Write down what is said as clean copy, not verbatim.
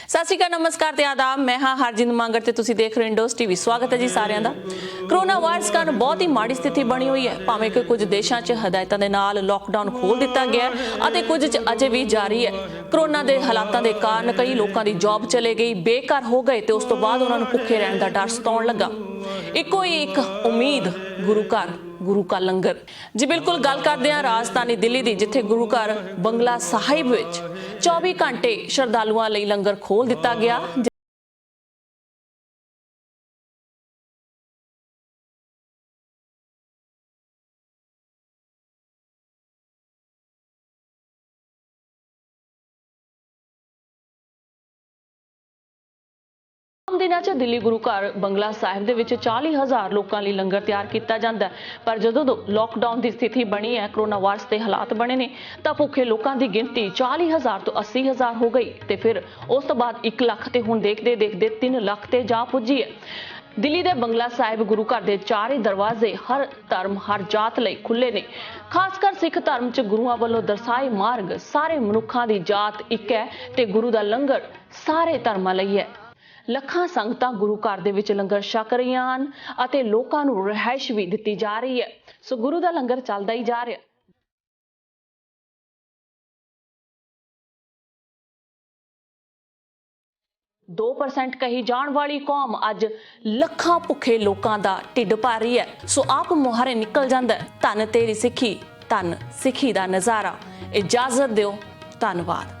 ਸਤਿ ਸ਼੍ਰੀ ਅਕਾਲ, ਨਮਸਕਾਰ ਤੇ ਆਦਾਬ। मैं हाँ हरजिंद मांगड़ ते तुसीं देख रहे हो इंडोस टीवी। स्वागत है जी सारिਆਂ ਦਾ। कोरोना वायरस कारण बहुत ही माड़ी स्थिति बनी हुई है। भावें कि कुछ देशों 'ਚ ਹਦਾਇਤਾਂ ਦੇ ਨਾਲ लॉकडाउन खोल दिता गया ਅਤੇ ਕੁਝ 'ਚ ਅਜੇ ਵੀ ਜਾਰੀ ਹੈ। कोरोना ਦੇ ਹਾਲਾਤਾਂ ਦੇ ਕਾਰਨ ਕਈ ਲੋਕਾਂ ਦੀ ਜੌਬ ਚਲੇ ਗਈ, ਬੇਘਰ ਹੋ ਗਏ ਤੇ ਉਸ ਤੋਂ ਬਾਅਦ ਉਹਨਾਂ ਨੂੰ ਭੁੱਖੇ ਰਹਿਣ ਦਾ ਡਰ ਸਤਾਉਣ ਲੱਗਾ। ਇੱਕੋ ਹੀ ਇੱਕ ਉਮੀਦ, ਗੁਰੂ ਘਰ, गुरु का लंगर। जी बिल्कुल, गल करते हैं राजधानी दिल्ली की, जिथे गुरु घर बंगला साहिब विच 24 घंटे श्रद्धालुओं लई लंगर खोल दिता गया। दिनों च दिल्ली गुरु घर बंगला साहिब दे विच 40,000 लोगों लिए लंगर तैयार किया जाता है। पर जदों लॉकडाउन की स्थिति बनी है, कोरोना वायरस के हालात बने ने, तो भुखे लोगों की गिनती 40,000 तो 80,000 हो गई। तो फिर उस तो बाद 1 लाख तो हुण देखते देखते 3 लाख ते जा पुजी है। दिल्ली के बंगला साहिब गुरु घर के चारे दरवाजे हर धर्म, हर जात लई खुले ने। खासकर सिख धर्म च गुरुआं वल्लों दर्शाए मार्ग सारे मनुखां दी जात एक है ते गुरु दा लंगर सारे धर्मां लई है। ਲੱਖਾਂ ਸੰਗਤਾਂ ਗੁਰੂ ਘਰ ਦੇ ਵਿੱਚ ਲੰਗਰ ਛਕ ਰਹੀਆਂ ਹਨ ਅਤੇ ਲੋਕਾਂ ਨੂੰ ਰਿਹਾਇਸ਼ ਵੀ ਦਿੱਤੀ ਜਾ ਰਹੀ ਹੈ। ਸੋ ਗੁਰੂ ਦਾ ਲੰਗਰ ਚੱਲਦਾ ਹੀ ਜਾ ਰਿਹਾ। दो परसेंट कही जाण वाली कौम अज ਲੱਖਾਂ ਭੁੱਖੇ ਲੋਕਾਂ ਦਾ ਢਿੱਡ ਭਰ ਰਹੀ ਹੈ। ਸੋ ਆਪ ਮੁਹਾਰੇ ਨਿਕਲ ਜਾਂਦਾ ਧੰਨ ਤੇਰੀ ਸਿੱਖੀ, ਧੰਨ ਸਿੱਖੀ ਦਾ ਨਜ਼ਾਰਾ। ਇਜਾਜ਼ਤ ਦਿਓ, ਧੰਨਵਾਦ।